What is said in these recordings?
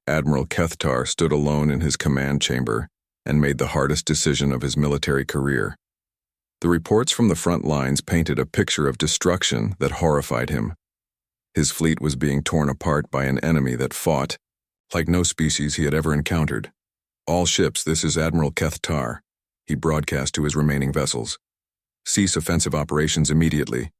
Admiral Kethtar stood alone in his command chamber and made the hardest decision of his military career. The reports from the front lines painted a picture of destruction that horrified him. His fleet was being torn apart by an enemy that fought like no species he had ever encountered. "All ships, this is Admiral Kethtar," he broadcast to his remaining vessels. "Cease offensive operations immediately.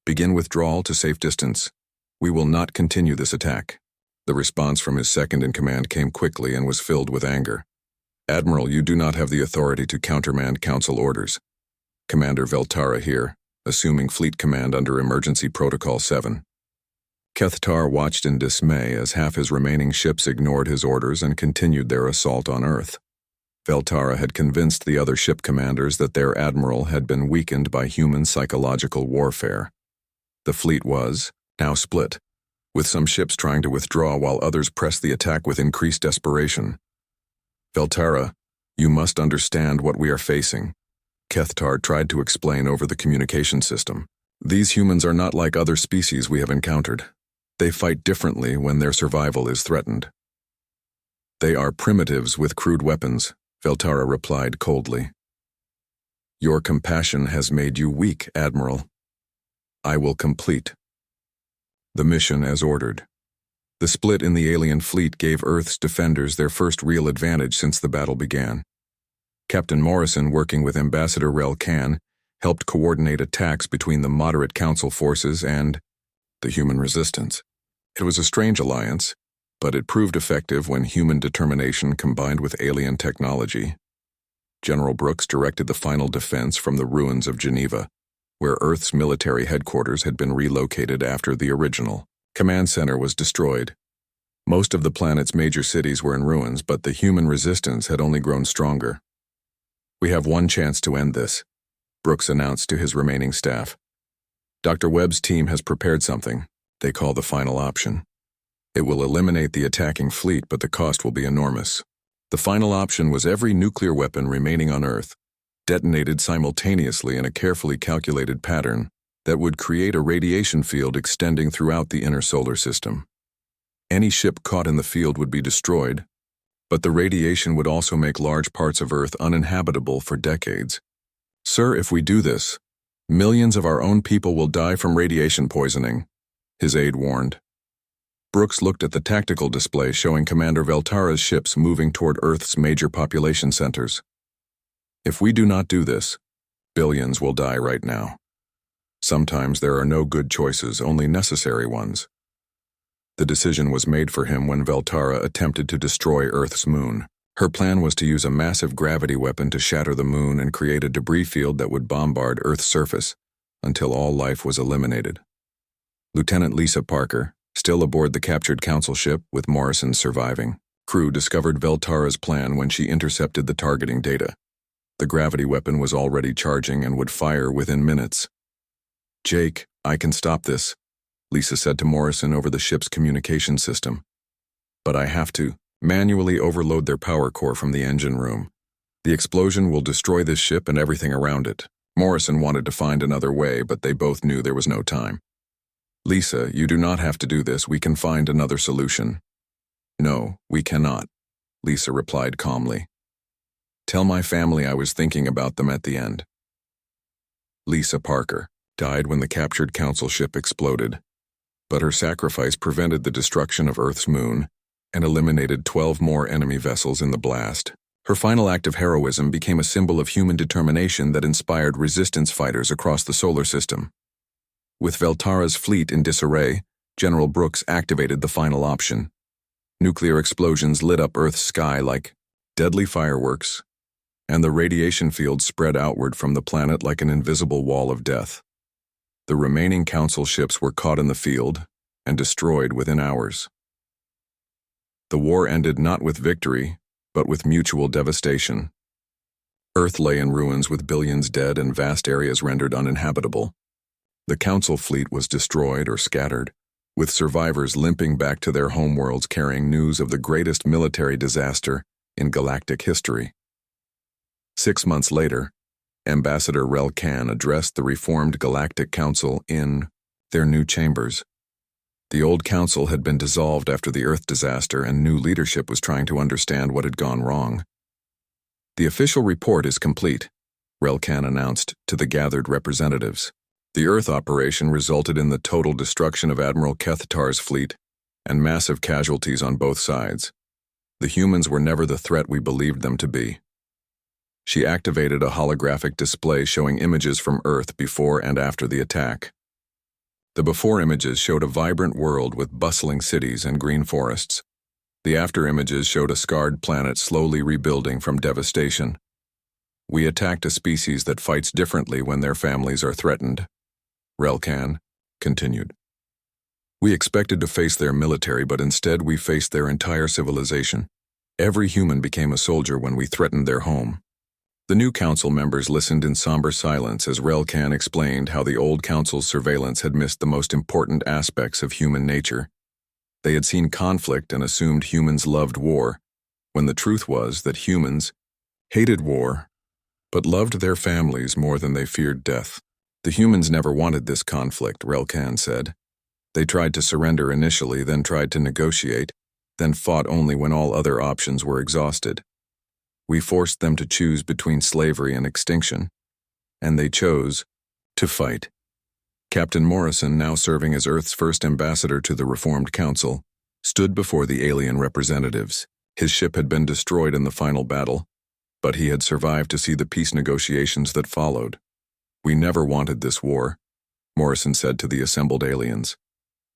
Begin withdrawal to safe distance. We will not continue this attack." The response from his second-in-command came quickly and was filled with anger. "Admiral, you do not have the authority to countermand Council orders. Commander Veltara here, assuming fleet command under Emergency Protocol 7. Kethtar watched in dismay as half his remaining ships ignored his orders and continued their assault on Earth. Veltara had convinced the other ship commanders that their admiral had been weakened by human psychological warfare. The fleet was now split, with some ships trying to withdraw while others pressed the attack with increased desperation. "Veltara, you must understand what we are facing," Kethtar tried to explain over the communication system. "These humans are not like other species we have encountered. They fight differently when their survival is threatened." "They are primitives with crude weapons," Veltara replied coldly. "Your compassion has made you weak, Admiral. I will complete the mission as ordered." The split in the alien fleet gave Earth's defenders their first real advantage since the battle began. Captain Morrison, working with Ambassador Rel Khan, helped coordinate attacks between the moderate Council forces and the human resistance. It was a strange alliance, but it proved effective when human determination combined with alien technology. General Brooks directed the final defense from the ruins of Geneva, where Earth's military headquarters had been relocated after the original command center was destroyed. Most of the planet's major cities were in ruins, but the human resistance had only grown stronger. "We have one chance to end this," Brooks announced to his remaining staff. "Dr. Webb's team has prepared something they call the final option. It will eliminate the attacking fleet, but the cost will be enormous." The final option was every nuclear weapon remaining on Earth, detonated simultaneously in a carefully calculated pattern that would create a radiation field extending throughout the inner solar system. Any ship caught in the field would be destroyed, but the radiation would also make large parts of Earth uninhabitable for decades. "Sir, if we do this, millions of our own people will die from radiation poisoning," his aide warned. Brooks looked at the tactical display showing Commander Veltara's ships moving toward Earth's major population centers. "If we do not do this, billions will die right now. Sometimes there are no good choices, only necessary ones." The decision was made for him when Veltara attempted to destroy Earth's moon. Her plan was to use a massive gravity weapon to shatter the moon and create a debris field that would bombard Earth's surface until all life was eliminated. Lieutenant Lisa Parker, still aboard the captured Council ship with Morrison surviving, crew discovered Veltara's plan when she intercepted the targeting data. The gravity weapon was already charging and would fire within minutes. "Jake, I can stop this," Lisa said to Morrison over the ship's communication system. "But I have to manually overload their power core from the engine room. The explosion will destroy this ship and everything around it." Morrison wanted to find another way, but they both knew there was no time. "Lisa, you do not have to do this. We can find another solution." "No, we cannot," Lisa replied calmly. "Tell my family I was thinking about them at the end." Lisa Parker died when the captured Council ship exploded, but her sacrifice prevented the destruction of Earth's moon and eliminated 12 more enemy vessels in the blast. Her final act of heroism became a symbol of human determination that inspired resistance fighters across the solar system. With Veltara's fleet in disarray, General Brooks activated the final option. Nuclear explosions lit up Earth's sky like deadly fireworks, and the radiation field spread outward from the planet like an invisible wall of death. The remaining Council ships were caught in the field and destroyed within hours. The war ended not with victory, but with mutual devastation. Earth lay in ruins with billions dead and vast areas rendered uninhabitable. The Council fleet was destroyed or scattered, with survivors limping back to their homeworlds carrying news of the greatest military disaster in galactic history. 6 months later, Ambassador Rel Khan addressed the reformed Galactic Council in their new chambers. The old council had been dissolved after the Earth disaster, and new leadership was trying to understand what had gone wrong. The official report is complete, Relkan announced to the gathered representatives. The Earth operation resulted in the total destruction of Admiral Kethtar's fleet and massive casualties on both sides. The humans were never the threat we believed them to be. She activated a holographic display showing images from Earth before and after the attack. The before images showed a vibrant world with bustling cities and green forests. The after images showed a scarred planet slowly rebuilding from devastation. We attacked a species that fights differently when their families are threatened, Relkan continued. We expected to face their military, but instead we faced their entire civilization. Every human became a soldier when we threatened their home. The new council members listened in somber silence as Relkan explained how the old council's surveillance had missed the most important aspects of human nature. They had seen conflict and assumed humans loved war, when the truth was that humans hated war, but loved their families more than they feared death. The humans never wanted this conflict, Relkan said. They tried to surrender initially, then tried to negotiate, then fought only when all other options were exhausted. We forced them to choose between slavery and extinction, and they chose to fight. Captain Morrison, now serving as Earth's first ambassador to the Reformed Council, stood before the alien representatives. His ship had been destroyed in the final battle, but he had survived to see the peace negotiations that followed. We never wanted this war, Morrison said to the assembled aliens.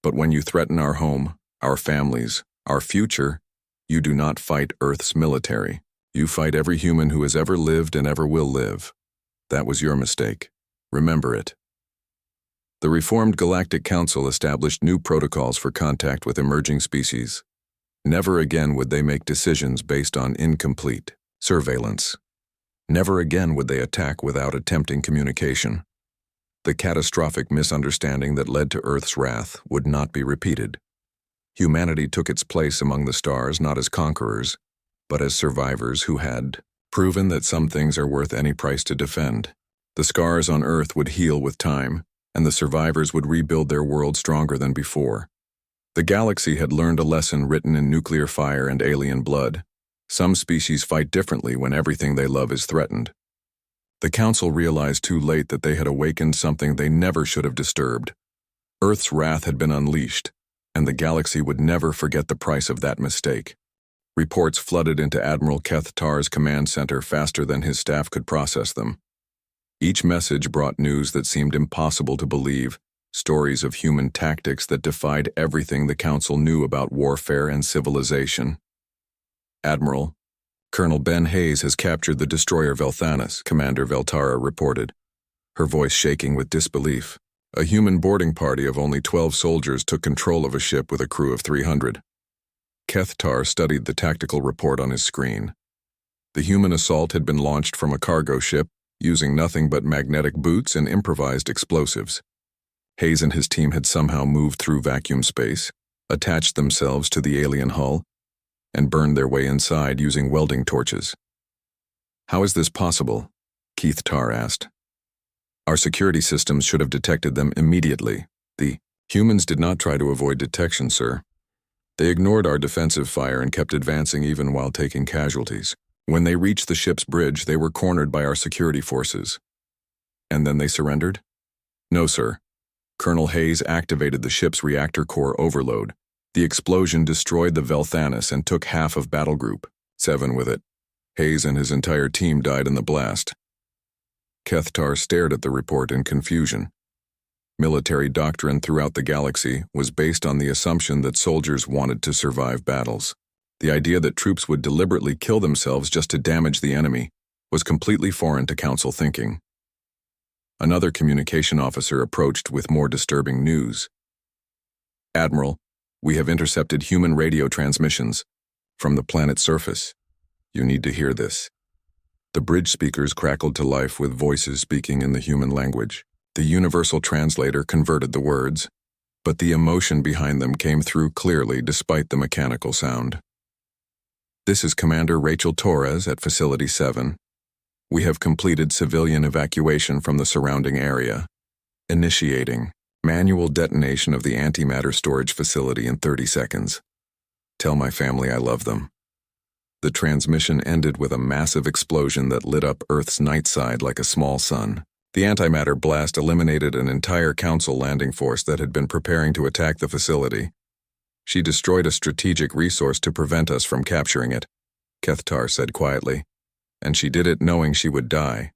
But when you threaten our home, our families, our future, you do not fight Earth's military. You fight every human who has ever lived and ever will live. That was your mistake. Remember it. The Reformed Galactic Council established new protocols for contact with emerging species. Never again would they make decisions based on incomplete surveillance. Never again would they attack without attempting communication. The catastrophic misunderstanding that led to Earth's wrath would not be repeated. Humanity took its place among the stars not as conquerors, but as survivors who had proven that some things are worth any price to defend. The scars on Earth would heal with time, and the survivors would rebuild their world stronger than before. The galaxy had learned a lesson written in nuclear fire and alien blood. Some species fight differently when everything they love is threatened. The Council realized too late that they had awakened something they never should have disturbed. Earth's wrath had been unleashed, and the galaxy would never forget the price of that mistake. Reports flooded into Admiral Kethtar's command center faster than his staff could process them. Each message brought news that seemed impossible to believe, stories of human tactics that defied everything the Council knew about warfare and civilization. Admiral, Colonel Ben Hayes has captured the destroyer Velthanis, Commander Veltara reported, her voice shaking with disbelief. A human boarding party of only 12 soldiers took control of a ship with a crew of 300. Kethtar studied the tactical report on his screen. The human assault had been launched from a cargo ship, using nothing but magnetic boots and improvised explosives. Hayes and his team had somehow moved through vacuum space, attached themselves to the alien hull, and burned their way inside using welding torches. How is this possible? Kethtar asked. Our security systems should have detected them immediately. The humans did not try to avoid detection, sir. They ignored our defensive fire and kept advancing even while taking casualties. When they reached the ship's bridge, they were cornered by our security forces. And then they surrendered? No, sir. Colonel Hayes activated the ship's reactor core overload. The explosion destroyed the Velthanis and took half of Battle Group 7 with it. Hayes and his entire team died in the blast. Kethtar stared at the report in confusion. Military doctrine throughout the galaxy was based on the assumption that soldiers wanted to survive battles. The idea that troops would deliberately kill themselves just to damage the enemy was completely foreign to Council thinking. Another communication officer approached with more disturbing news. Admiral, we have intercepted human radio transmissions from the planet's surface. You need to hear this. The bridge speakers crackled to life with voices speaking in the human language. The universal translator converted the words, but the emotion behind them came through clearly despite the mechanical sound. This is Commander Rachel Torres at Facility 7. We have completed civilian evacuation from the surrounding area. Initiating Manual detonation of the antimatter storage facility in 30 seconds. Tell my family I love them. The transmission ended with a massive explosion that lit up Earth's night side like a small sun. The antimatter blast eliminated an entire Council landing force that had been preparing to attack the facility. She destroyed a strategic resource to prevent us from capturing it, Kethtar said quietly. And she did it knowing she would die.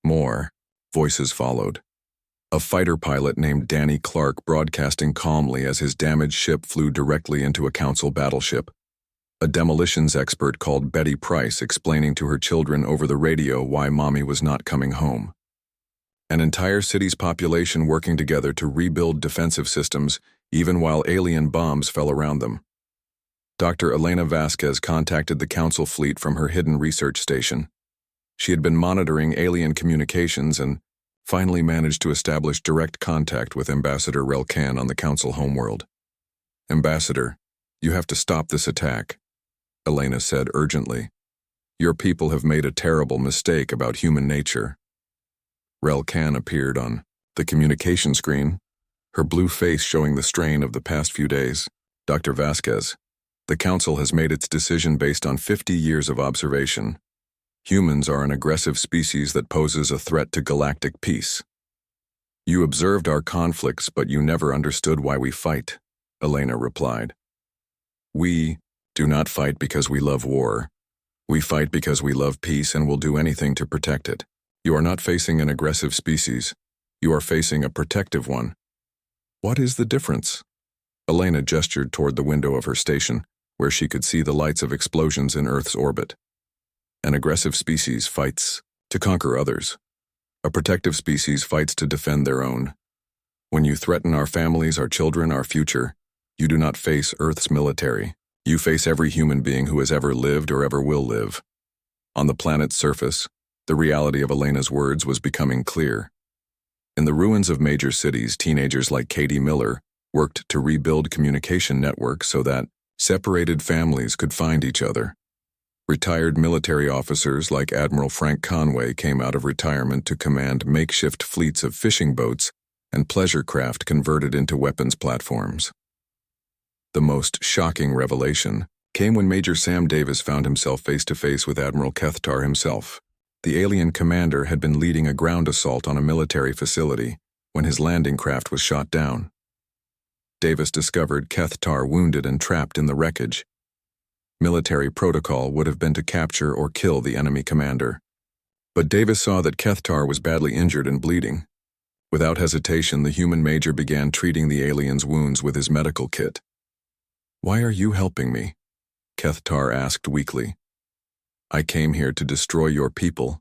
More voices followed. A fighter pilot named Danny Clark broadcasting calmly as his damaged ship flew directly into a Council battleship. A demolitions expert called Betty Price explaining to her children over the radio why Mommy was not coming home. An entire city's population working together to rebuild defensive systems, even while alien bombs fell around them. Dr. Elena Vasquez contacted the Council fleet from her hidden research station. She had been monitoring alien communications and finally managed to establish direct contact with Ambassador Relkan on the Council homeworld. Ambassador, you have to stop this attack, Elena said urgently. Your people have made a terrible mistake about human nature. Relkan appeared on the communication screen, her blue face showing the strain of the past few days. Dr. Vasquez, the Council has made its decision based on 50 years of observation. Humans are an aggressive species that poses a threat to galactic peace. You observed our conflicts, but you never understood why we fight, Elena replied. We do not fight because we love war. We fight because we love peace and will do anything to protect it. You are not facing an aggressive species. You are facing a protective one. What is the difference? Elena gestured toward the window of her station, where she could see the lights of explosions in Earth's orbit. An aggressive species fights to conquer others. A protective species fights to defend their own. When you threaten our families, our children, our future, you do not face Earth's military. You face every human being who has ever lived or ever will live. On the planet's surface, the reality of Elena's words was becoming clear. In the ruins of major cities, teenagers like Katie Miller worked to rebuild communication networks so that separated families could find each other. Retired military officers like Admiral Frank Conway came out of retirement to command makeshift fleets of fishing boats and pleasure craft converted into weapons platforms. The most shocking revelation came when Major Sam Davis found himself face-to-face with Admiral Kethtar himself. The alien commander had been leading a ground assault on a military facility when his landing craft was shot down. Davis discovered Kethtar wounded and trapped in the wreckage. Military protocol would have been to capture or kill the enemy commander. But Davis saw that Kethtar was badly injured and bleeding. Without hesitation, the human major began treating the alien's wounds with his medical kit. "Why are you helping me?" Kethtar asked weakly. "I came here to destroy your people."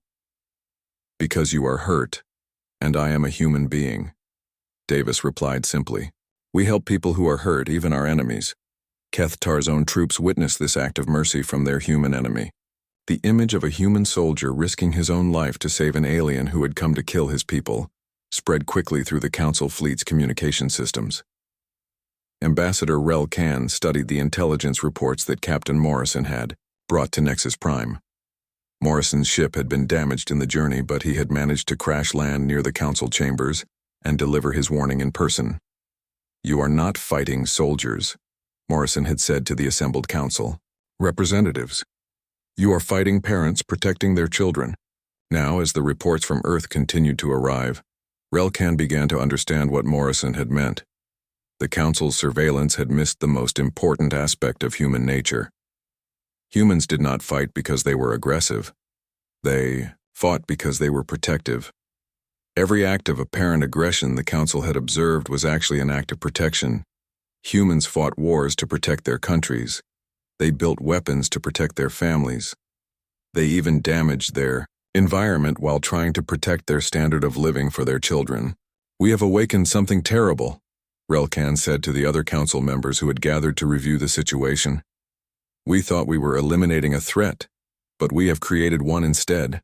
"Because you are hurt, and I am a human being," Davis replied simply. "We help people who are hurt, even our enemies." Kethtar's own troops witnessed this act of mercy from their human enemy. The image of a human soldier risking his own life to save an alien who had come to kill his people spread quickly through the Council fleet's communication systems. Ambassador Relkan studied the intelligence reports that Captain Morrison had brought to Nexus Prime. Morrison's ship had been damaged in the journey, but he had managed to crash land near the Council chambers and deliver his warning in person. "You are not fighting soldiers," Morrison had said to the assembled Council representatives. "You are fighting parents protecting their children." Now, as the reports from Earth continued to arrive, Relkan began to understand what Morrison had meant. The Council's surveillance had missed the most important aspect of human nature. Humans did not fight because they were aggressive. They fought because they were protective. Every act of apparent aggression the Council had observed was actually an act of protection. Humans fought wars to protect their countries. They built weapons to protect their families. They even damaged their environment while trying to protect their standard of living for their children. "We have awakened something terrible," Relkan said to the other Council members who had gathered to review the situation. "We thought we were eliminating a threat, but we have created one instead."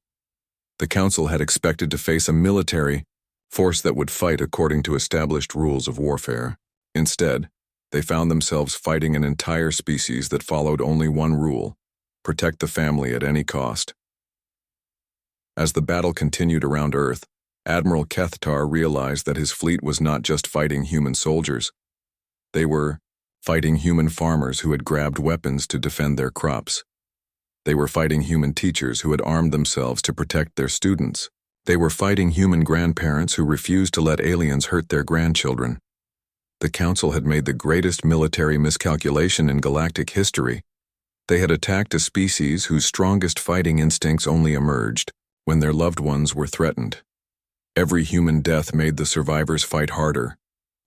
The Council had expected to face a military force that would fight according to established rules of warfare. Instead, they found themselves fighting an entire species that followed only one rule: protect the family at any cost. As the battle continued around Earth, Admiral Kethtar realized that his fleet was not just fighting human soldiers. They were fighting human farmers who had grabbed weapons to defend their crops. They were fighting human teachers who had armed themselves to protect their students. They were fighting human grandparents who refused to let aliens hurt their grandchildren. The Council had made the greatest military miscalculation in galactic history. They had attacked a species whose strongest fighting instincts only emerged when their loved ones were threatened. Every human death made the survivors fight harder,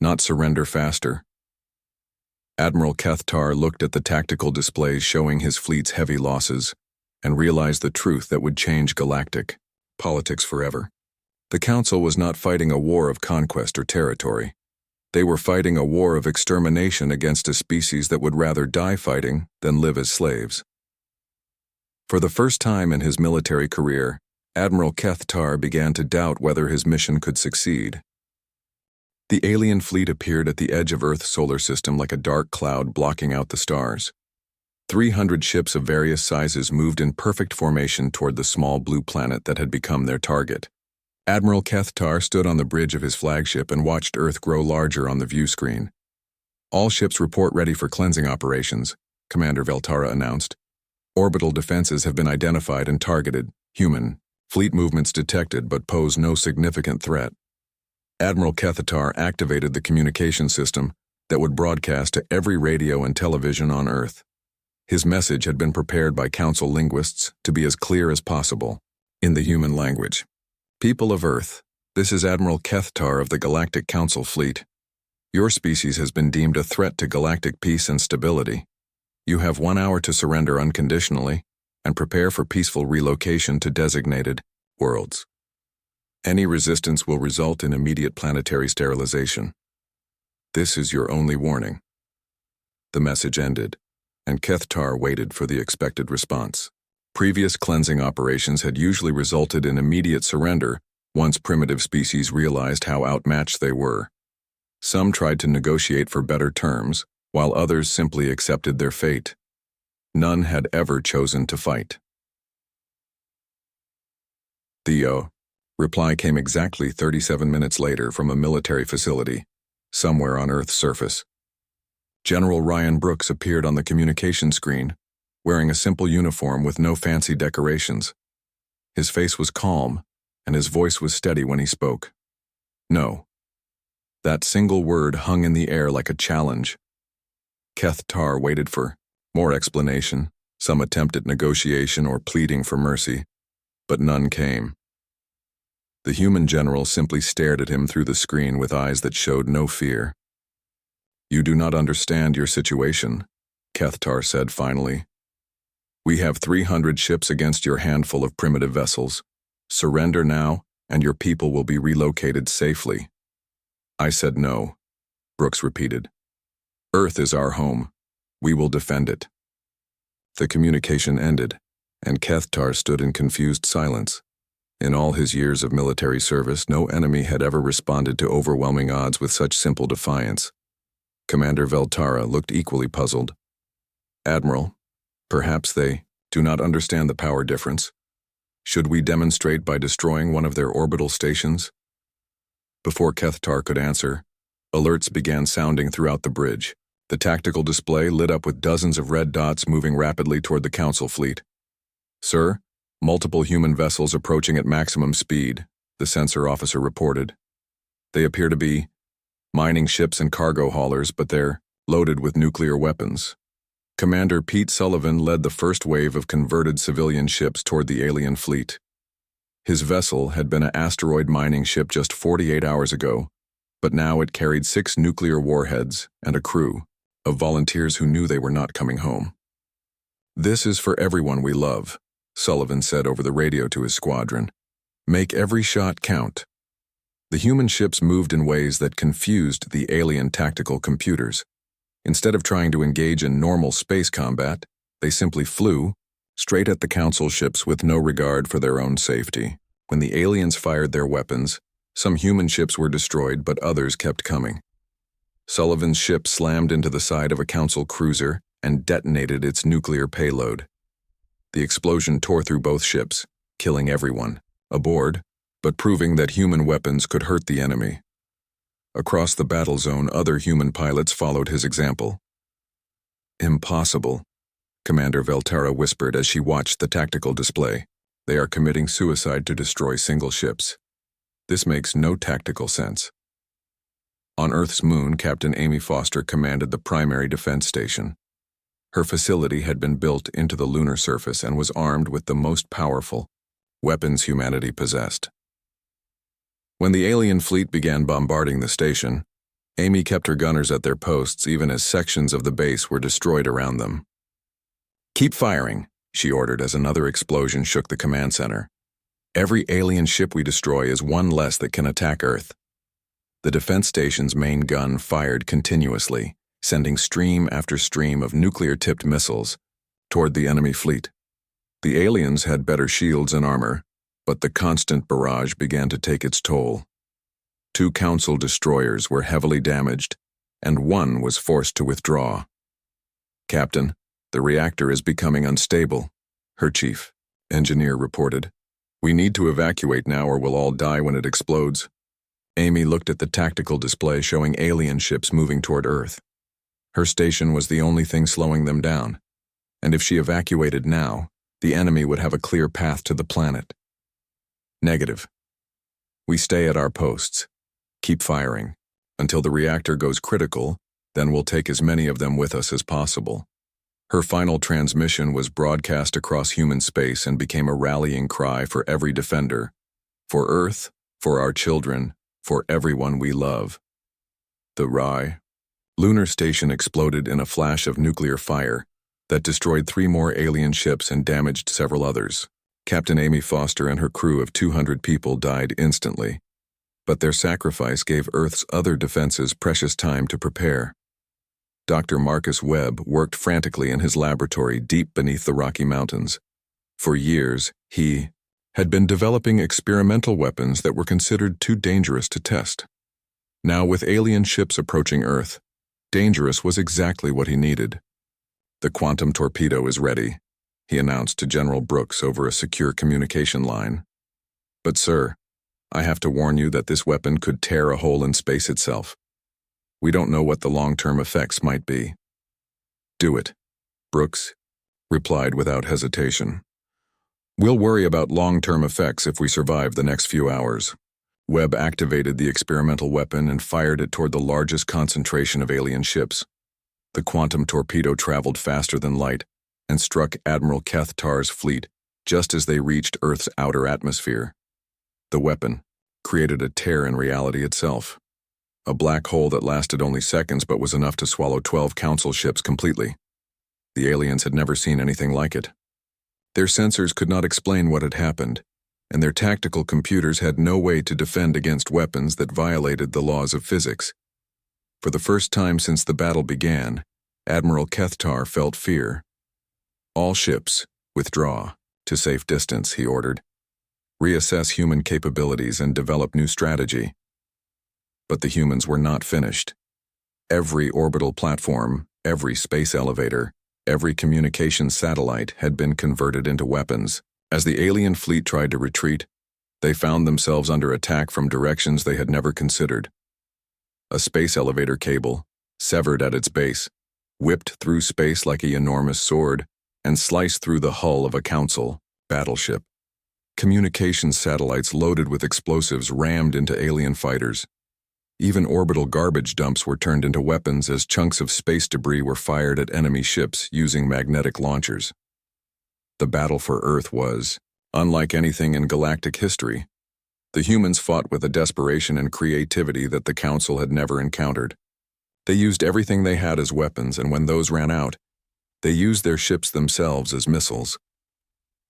not surrender faster. Admiral Kethtar looked at the tactical displays showing his fleet's heavy losses and realized the truth that would change galactic politics forever. The Council was not fighting a war of conquest or territory. They were fighting a war of extermination against a species that would rather die fighting than live as slaves. For the first time in his military career, Admiral Kethtar began to doubt whether his mission could succeed. The alien fleet appeared at the edge of Earth's solar system like a dark cloud blocking out the stars. 300 ships of various sizes moved in perfect formation toward the small blue planet that had become their target. Admiral Kethtar stood on the bridge of his flagship and watched Earth grow larger on the view screen. "All ships report ready for cleansing operations," Commander Veltara announced. "Orbital defenses have been identified and targeted. Human fleet movements detected but pose no significant threat." Admiral Kethtar activated the communication system that would broadcast to every radio and television on Earth. His message had been prepared by Council linguists to be as clear as possible, in the human language. "People of Earth, this is Admiral Kethtar of the Galactic Council Fleet. Your species has been deemed a threat to galactic peace and stability. You have 1 hour to surrender unconditionally and prepare for peaceful relocation to designated worlds. Any resistance will result in immediate planetary sterilization. This is your only warning." The message ended, and Kethtar waited for the expected response. Previous cleansing operations had usually resulted in immediate surrender once primitive species realized how outmatched they were. Some tried to negotiate for better terms, while others simply accepted their fate. None had ever chosen to fight. The reply came exactly 37 minutes later from a military facility, somewhere on Earth's surface. General Ryan Brooks appeared on the communication screen, wearing a simple uniform with no fancy decorations. His face was calm, and his voice was steady when he spoke. "No." That single word hung in the air like a challenge. Kethtar waited for more explanation, some attempt at negotiation or pleading for mercy, but none came. The human general simply stared at him through the screen with eyes that showed no fear. "You do not understand your situation," Kethtar said finally. "We have 300 ships against your handful of primitive vessels. Surrender now, and your people will be relocated safely." "I said no," Brooks repeated. "Earth is our home. We will defend it." The communication ended, and Kethtar stood in confused silence. In all his years of military service, no enemy had ever responded to overwhelming odds with such simple defiance. Commander Veltara looked equally puzzled. "Admiral, perhaps they do not understand the power difference. Should we demonstrate by destroying one of their orbital stations?" Before Kethtar could answer, alerts began sounding throughout the bridge. The tactical display lit up with dozens of red dots moving rapidly toward the Council fleet. "Sir, multiple human vessels approaching at maximum speed," the sensor officer reported. "They appear to be mining ships and cargo haulers, but they're loaded with nuclear weapons." Commander Pete Sullivan led the first wave of converted civilian ships toward the alien fleet. His vessel had been an asteroid mining ship just 48 hours ago, but now it carried 6 nuclear warheads and a crew of volunteers who knew they were not coming home. "This is for everyone we love," Sullivan said over the radio to his squadron. "Make every shot count." The human ships moved in ways that confused the alien tactical computers. Instead of trying to engage in normal space combat, they simply flew straight at the Council ships with no regard for their own safety. When the aliens fired their weapons, some human ships were destroyed, but others kept coming. Sullivan's ship slammed into the side of a Council cruiser and detonated its nuclear payload. The explosion tore through both ships, killing everyone aboard, but proving that human weapons could hurt the enemy. Across the battle zone, other human pilots followed his example. "Impossible," Commander Veltara whispered as she watched the tactical display. "They are committing suicide to destroy single ships. This makes no tactical sense." On Earth's moon, Captain Amy Foster commanded the primary defense station. Her facility had been built into the lunar surface and was armed with the most powerful weapons humanity possessed. When the alien fleet began bombarding the station, Amy kept her gunners at their posts even as sections of the base were destroyed around them. "Keep firing," she ordered as another explosion shook the command center. "Every alien ship we destroy is one less that can attack Earth." The defense station's main gun fired continuously, sending stream after stream of nuclear-tipped missiles toward the enemy fleet. The aliens had better shields and armor, but the constant barrage began to take its toll. 2 Council destroyers were heavily damaged, and 1 was forced to withdraw. "Captain, the reactor is becoming unstable," her chief engineer reported. "We need to evacuate now or we'll all die when it explodes." Amy looked at the tactical display showing alien ships moving toward Earth. Her station was the only thing slowing them down, and if she evacuated now, the enemy would have a clear path to the planet. "Negative. We stay at our posts. Keep firing. Until the reactor goes critical, then we'll take as many of them with us as possible." Her final transmission was broadcast across human space and became a rallying cry for every defender. For Earth, for our children, for everyone we love. The lunar station exploded in a flash of nuclear fire that destroyed 3 more alien ships and damaged several others. Captain Amy Foster and her crew of 200 people died instantly, but their sacrifice gave Earth's other defenses precious time to prepare. Dr. Marcus Webb worked frantically in his laboratory deep beneath the Rocky Mountains. For years, he had been developing experimental weapons that were considered too dangerous to test. Now, with alien ships approaching Earth, dangerous was exactly what he needed. "The quantum torpedo is ready," he announced to General Brooks over a secure communication line. "But sir, I have to warn you that this weapon could tear a hole in space itself. We don't know what the long-term effects might be." "Do it," Brooks replied without hesitation. "We'll worry about long-term effects if we survive the next few hours." Webb activated the experimental weapon and fired it toward the largest concentration of alien ships. The quantum torpedo traveled faster than light and struck Admiral Kethtar's fleet just as they reached Earth's outer atmosphere. The weapon created a tear in reality itself. A black hole that lasted only seconds but was enough to swallow 12 Council ships completely. The aliens had never seen anything like it. Their sensors could not explain what had happened, and their tactical computers had no way to defend against weapons that violated the laws of physics. For the first time since the battle began, Admiral Kethtar felt fear. "All ships, withdraw to safe distance," he ordered. "Reassess human capabilities and develop new strategy." But the humans were not finished. Every orbital platform, every space elevator, every communications satellite had been converted into weapons. As the alien fleet tried to retreat, they found themselves under attack from directions they had never considered. A space elevator cable, severed at its base, whipped through space like an enormous sword and sliced through the hull of a Council battleship. Communications satellites loaded with explosives rammed into alien fighters. Even orbital garbage dumps were turned into weapons as chunks of space debris were fired at enemy ships using magnetic launchers. The battle for Earth was unlike anything in galactic history. The humans fought with a desperation and creativity that the Council had never encountered. They used everything they had as weapons, and when those ran out, they used their ships themselves as missiles.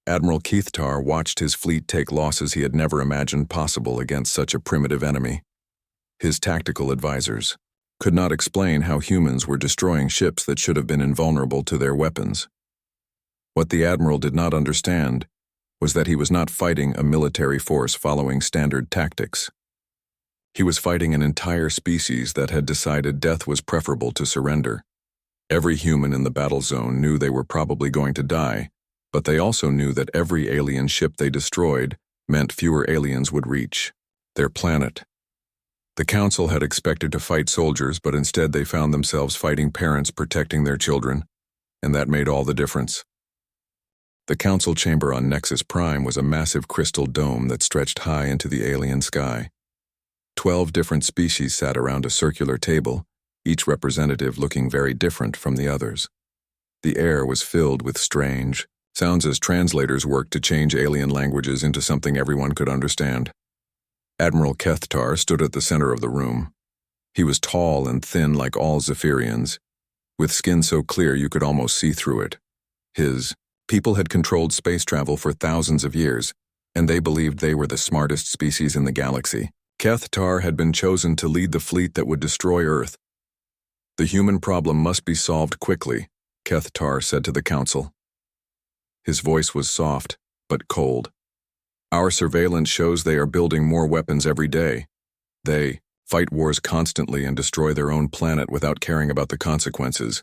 Admiral Kethtar watched his fleet take losses he had never imagined possible against such a primitive enemy. His tactical advisors could not explain how humans were destroying ships that should have been invulnerable to their weapons. What the Admiral did not understand was that he was not fighting a military force following standard tactics. He was fighting an entire species that had decided death was preferable to surrender. Every human in the battle zone knew they were probably going to die, but they also knew that every alien ship they destroyed meant fewer aliens would reach their planet. The council had expected to fight soldiers, but instead they found themselves fighting parents protecting their children, and that made all the difference. The council chamber on Nexus Prime was a massive crystal dome that stretched high into the alien sky. 12 different species sat around a circular table, each representative looking very different from the others. The air was filled with strange sounds as translators worked to change alien languages into something everyone could understand. Admiral Kethtar stood at the center of the room. He was tall and thin like all Zephyrians, with skin so clear you could almost see through it. His people had controlled space travel for thousands of years, and they believed they were the smartest species in the galaxy. Kethtar had been chosen to lead the fleet that would destroy Earth. The human problem must be solved quickly, Kethtar said to the council. His voice was soft, but cold. Our surveillance shows they are building more weapons every day. They fight wars constantly and destroy their own planet without caring about the consequences.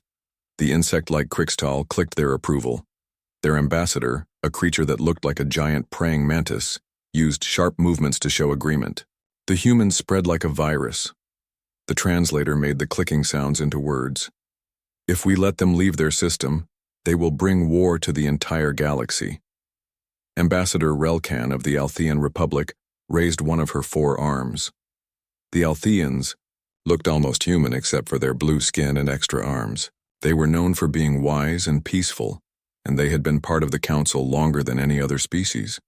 The insect-like Krixtal clicked their approval. Their ambassador, a creature that looked like a giant praying mantis, used sharp movements to show agreement. The humans spread like a virus. The translator made the clicking sounds into words. If we let them leave their system, they will bring war to the entire galaxy. Ambassador Relkan of the Althean Republic raised one of her 4 arms. The Altheans looked almost human except for their blue skin and extra arms. They were known for being wise and peaceful, and they had been part of the council longer than any other species.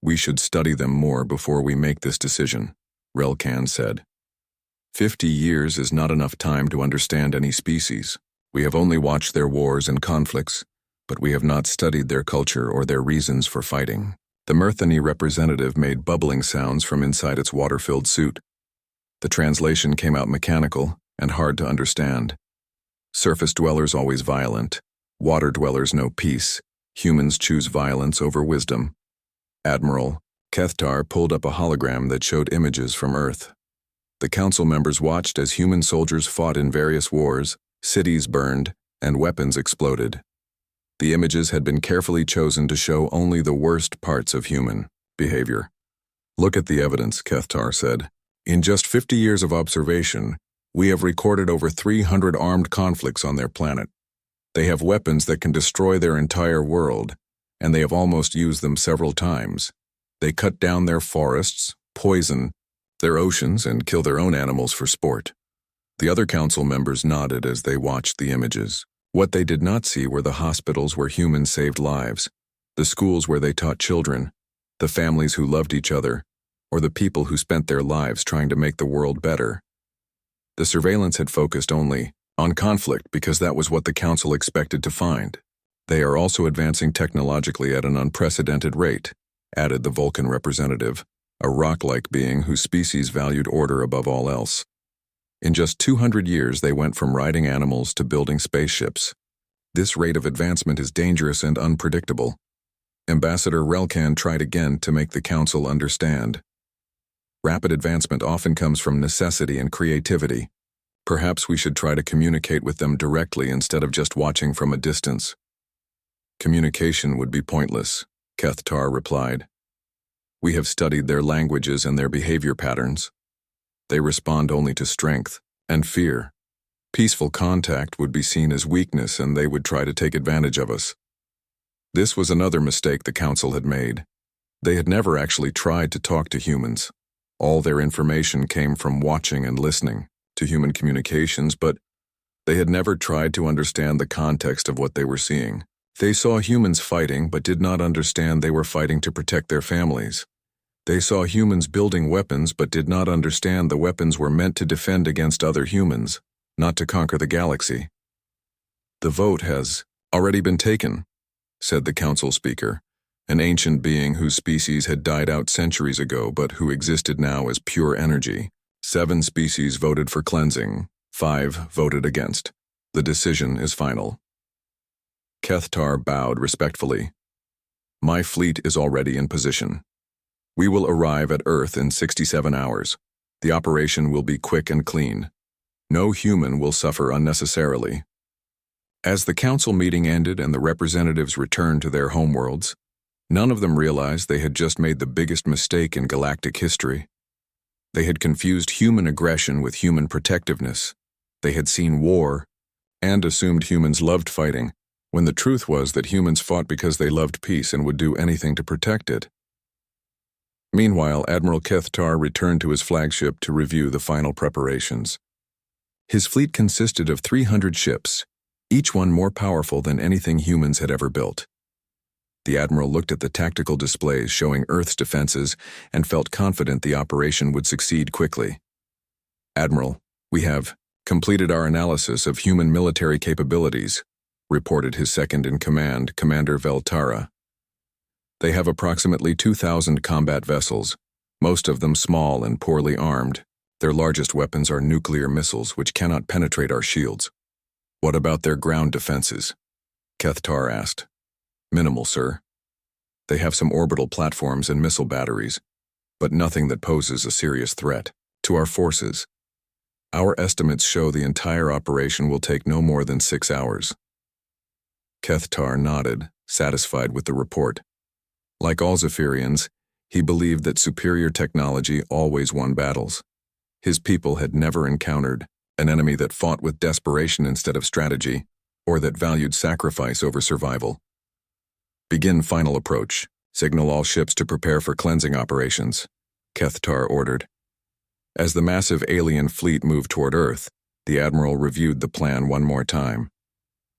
We should study them more before we make this decision, Relkan said. 50 years is not enough time to understand any species. We have only watched their wars and conflicts, but we have not studied their culture or their reasons for fighting. The Murthani representative made bubbling sounds from inside its water-filled suit. The translation came out mechanical and hard to understand. Surface dwellers always violent. Water dwellers know peace. Humans choose violence over wisdom. Admiral Kethtar pulled up a hologram that showed images from Earth. The council members watched as human soldiers fought in various wars, cities burned, and weapons exploded. The images had been carefully chosen to show only the worst parts of human behavior. Look at the evidence, Kethtar said. In just 50 years of observation, we have recorded over 300 armed conflicts on their planet. They have weapons that can destroy their entire world, and they have almost used them several times. They cut down their forests, poison their oceans, and kill their own animals for sport. The other council members nodded as they watched the images. What they did not see were the hospitals where humans saved lives, the schools where they taught children, the families who loved each other, or the people who spent their lives trying to make the world better. The surveillance had focused only on conflict because that was what the council expected to find. They are also advancing technologically at an unprecedented rate, added the Vulcan representative, a rock-like being whose species valued order above all else. In just 200 years, they went from riding animals to building spaceships. This rate of advancement is dangerous and unpredictable. Ambassador Relkan tried again to make the council understand. Rapid advancement often comes from necessity and creativity. Perhaps we should try to communicate with them directly instead of just watching from a distance. Communication would be pointless, Kethtar replied. We have studied their languages and their behavior patterns. They respond only to strength and fear. Peaceful contact would be seen as weakness, and they would try to take advantage of us. This was another mistake the council had made. They had never actually tried to talk to humans. All their information came from watching and listening to human communications, but they had never tried to understand the context of what they were seeing. They saw humans fighting, but did not understand they were fighting to protect their families. They saw humans building weapons, but did not understand the weapons were meant to defend against other humans, not to conquer the galaxy. The vote has already been taken, said the council speaker, an ancient being whose species had died out centuries ago but who existed now as pure energy. 7 species voted for cleansing, 5 voted against. The decision is final. Kethtar bowed respectfully. My fleet is already in position. We will arrive at Earth in 67 hours. The operation will be quick and clean. No human will suffer unnecessarily. As the council meeting ended and the representatives returned to their homeworlds, None of them realized they had just made the biggest mistake in galactic history. They had confused human aggression with human protectiveness. They had seen war and assumed humans loved fighting, when the truth was that humans fought because they loved peace and would do anything to protect it. Meanwhile, Admiral Kethtar returned to his flagship to review the final preparations. His fleet consisted of 300 ships, each one more powerful than anything humans had ever built. The Admiral looked at the tactical displays showing Earth's defenses and felt confident the operation would succeed quickly. "Admiral, we have completed our analysis of human military capabilities," reported his second-in-command, Commander Veltara. "They have approximately 2,000 combat vessels, most of them small and poorly armed. Their largest weapons are nuclear missiles which cannot penetrate our shields." "What about their ground defenses?" Kethtar asked. "Minimal, sir. They have some orbital platforms and missile batteries, but nothing that poses a serious threat to our forces. Our estimates show the entire operation will take no more than 6 hours." Kethtar nodded, satisfied with the report. Like all Zephyrians, he believed that superior technology always won battles. His people had never encountered an enemy that fought with desperation instead of strategy, or that valued sacrifice over survival. "Begin final approach. Signal all ships to prepare for cleansing operations," Kethtar ordered. As the massive alien fleet moved toward Earth, the Admiral reviewed the plan one more time.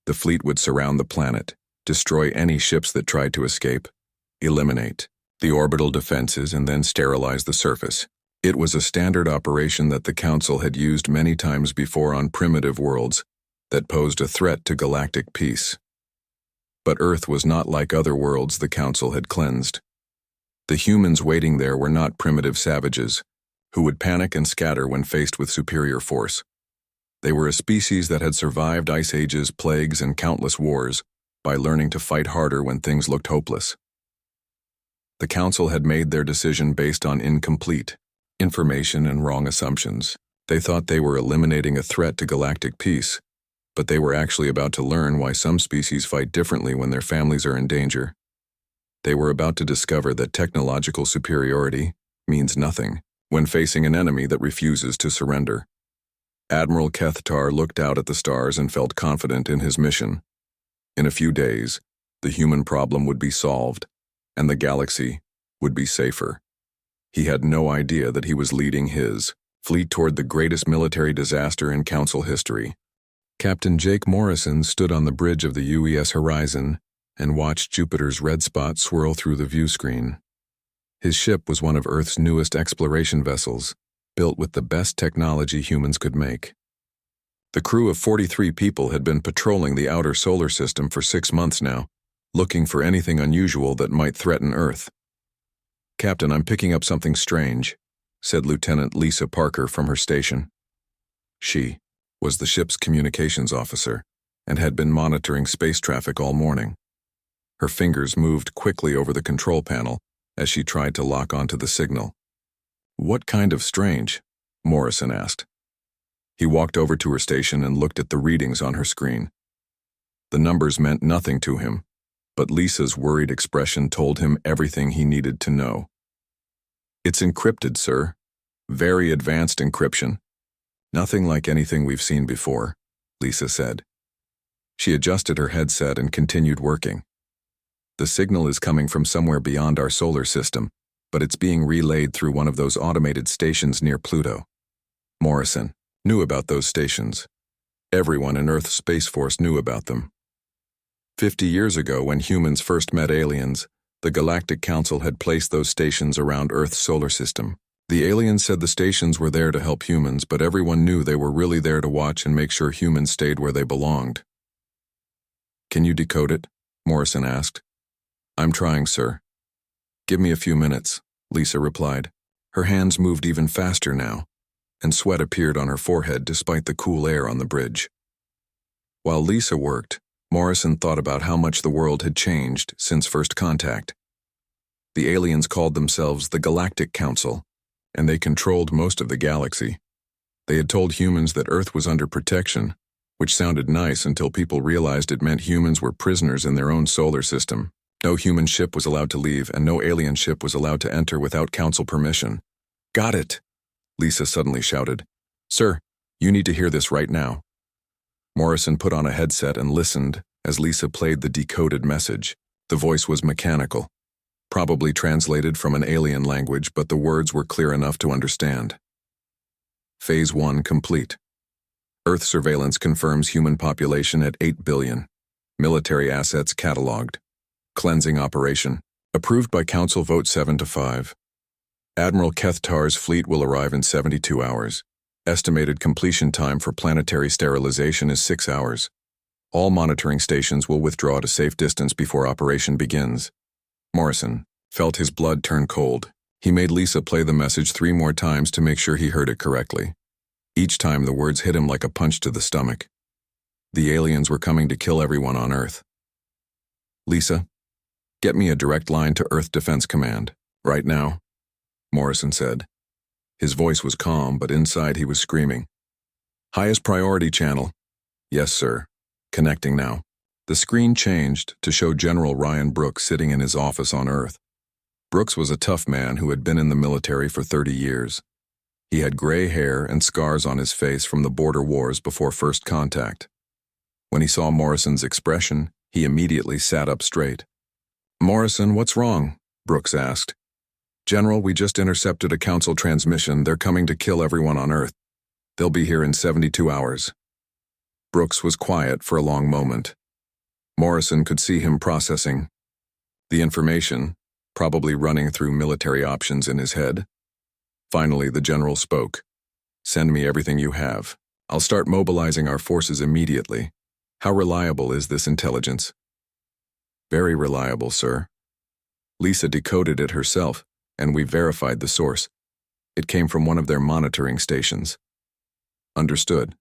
The fleet would surround the planet, destroy any ships that tried to escape, eliminate the orbital defenses, and then sterilize the surface. It was a standard operation that the Council had used many times before on primitive worlds that posed a threat to galactic peace. But Earth was not like other worlds the Council had cleansed. The humans waiting there were not primitive savages, who would panic and scatter when faced with superior force. They were a species that had survived ice ages, plagues, and countless wars by learning to fight harder when things looked hopeless. The Council had made their decision based on incomplete information and wrong assumptions. They thought they were eliminating a threat to galactic peace, but they were actually about to learn why some species fight differently when their families are in danger. They were about to discover that technological superiority means nothing when facing an enemy that refuses to surrender. Admiral Kethtar looked out at the stars and felt confident in his mission. In a few days, the human problem would be solved, and the galaxy would be safer. He had no idea that he was leading his fleet toward the greatest military disaster in Council history. Captain Jake Morrison stood on the bridge of the UES horizon and watched Jupiter's red spot swirl through the view screen. His ship was one of Earth's newest exploration vessels, built with the best technology humans could make. The crew of 43 people had been patrolling the outer solar system for 6 months now, looking for anything unusual that might threaten Earth. "Captain, I'm picking up something strange," said Lieutenant Lisa Parker from her station. She was the ship's communications officer and had been monitoring space traffic all morning. Her fingers moved quickly over the control panel as she tried to lock onto the signal. "What kind of strange?" Morrison asked. He walked over to her station and looked at the readings on her screen. The numbers meant nothing to him, but Lisa's worried expression told him everything he needed to know. "It's encrypted, sir. Very advanced encryption. Nothing like anything we've seen before," Lisa said. She adjusted her headset and continued working. "The signal is coming from somewhere beyond our solar system, but it's being relayed through one of those automated stations near Pluto." Morrison knew about those stations. Everyone in Earth's Space Force knew about them. 50 years ago, when humans first met aliens, the Galactic Council had placed those stations around Earth's solar system. The aliens said the stations were there to help humans, but everyone knew they were really there to watch and make sure humans stayed where they belonged. "Can you decode it?" Morrison asked. "I'm trying, sir." "Give me a few minutes," Lisa replied. Her hands moved even faster now, and sweat appeared on her forehead despite the cool air on the bridge. While Lisa worked, Morrison thought about how much the world had changed since first contact. The aliens called themselves the Galactic Council, and they controlled most of the galaxy. They had told humans that Earth was under protection, which sounded nice until people realized it meant humans were prisoners in their own solar system. No human ship was allowed to leave, and no alien ship was allowed to enter without council permission. Got it, Lisa suddenly shouted. Sir, you need to hear this right now. Morrison put on a headset and listened as Lisa played the decoded message. The voice was mechanical, probably translated from an alien language, but the words were clear enough to understand. Phase 1 complete. Earth surveillance confirms human population at 8 billion. Military assets cataloged. Cleansing operation. Approved by Council vote 7-5. Admiral Kethtar's fleet will arrive in 72 hours. Estimated completion time for planetary sterilization is 6 hours. All monitoring stations will withdraw to safe distance before operation begins. Morrison felt his blood turn cold. He made Lisa play the message 3 more times to make sure he heard it correctly. Each time the words hit him like a punch to the stomach. The aliens were coming to kill everyone on Earth. Lisa, get me a direct line to Earth Defense Command, right now, Morrison said. His voice was calm, but inside he was screaming. Highest priority channel. Yes, sir. Connecting now. The screen changed to show General Ryan Brooks sitting in his office on Earth. Brooks was a tough man who had been in the military for 30 years. He had gray hair and scars on his face from the border wars before first contact. When he saw Morrison's expression, he immediately sat up straight. Morrison, what's wrong? Brooks asked. General, we just intercepted a council transmission. They're coming to kill everyone on Earth. They'll be here in 72 hours. Brooks was quiet for a long moment. Morrison could see him processing the information, probably running through military options in his head. Finally, the general spoke. Send me everything you have. I'll start mobilizing our forces immediately. How reliable is this intelligence? Very reliable, sir. Lisa decoded it herself, and we verified the source. It came from one of their monitoring stations. Understood.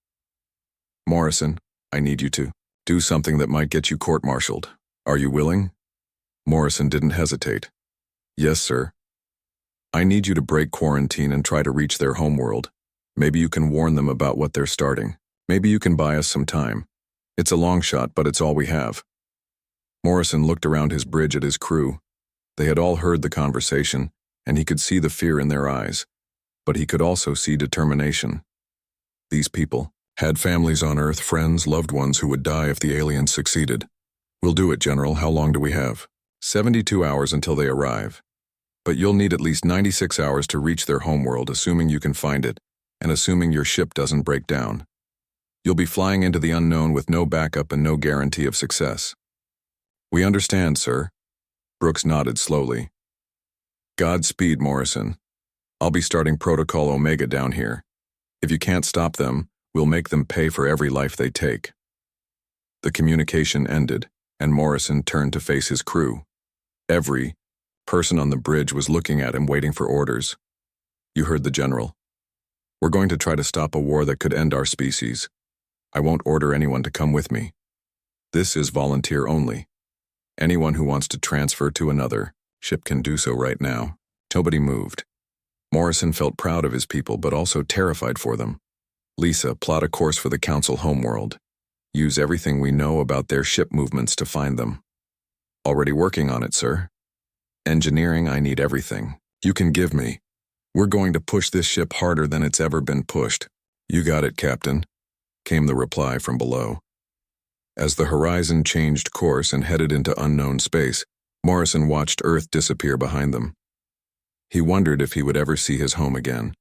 Morrison, I need you to do something that might get you court-martialed. Are you willing? Morrison didn't hesitate. Yes, sir. I need you to break quarantine and try to reach their homeworld. Maybe you can warn them about what they're starting. Maybe you can buy us some time. It's a long shot, but it's all we have. Morrison looked around his bridge at his crew. They had all heard the conversation, and he could see the fear in their eyes. But he could also see determination. These people had families on Earth, friends, loved ones who would die if the aliens succeeded. We'll do it, General. How long do we have? 72 hours until they arrive. But you'll need at least 96 hours to reach their homeworld, assuming you can find it, and assuming your ship doesn't break down. You'll be flying into the unknown with no backup and no guarantee of success. We understand, sir. Brooks nodded slowly. Godspeed, Morrison. I'll be starting Protocol Omega down here. If you can't stop them, we'll make them pay for every life they take. The communication ended, and Morrison turned to face his crew. Every person on the bridge was looking at him, waiting for orders. You heard the general. We're going to try to stop a war that could end our species. I won't order anyone to come with me. This is volunteer only. Anyone who wants to transfer to another ship can do so right now. Nobody moved. Morrison felt proud of his people, but also terrified for them. Lisa, plot a course for the Council homeworld. Use everything we know about their ship movements to find them. Already working on it, sir. Engineering, I need everything you can give me. We're going to push this ship harder than it's ever been pushed. You got it, Captain, came the reply from below. As the horizon changed course and headed into unknown space, Morrison watched Earth disappear behind them. He wondered if he would ever see his home again.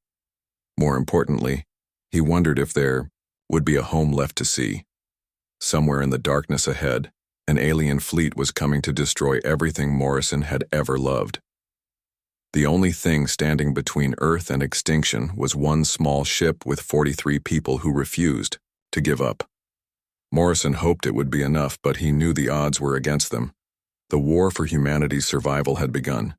More importantly, he wondered if there would be a home left to see. Somewhere in the darkness ahead, an alien fleet was coming to destroy everything Morrison had ever loved. The only thing standing between Earth and extinction was one small ship with 43 people who refused to give up. Morrison hoped it would be enough, but he knew the odds were against them. The war for humanity's survival had begun.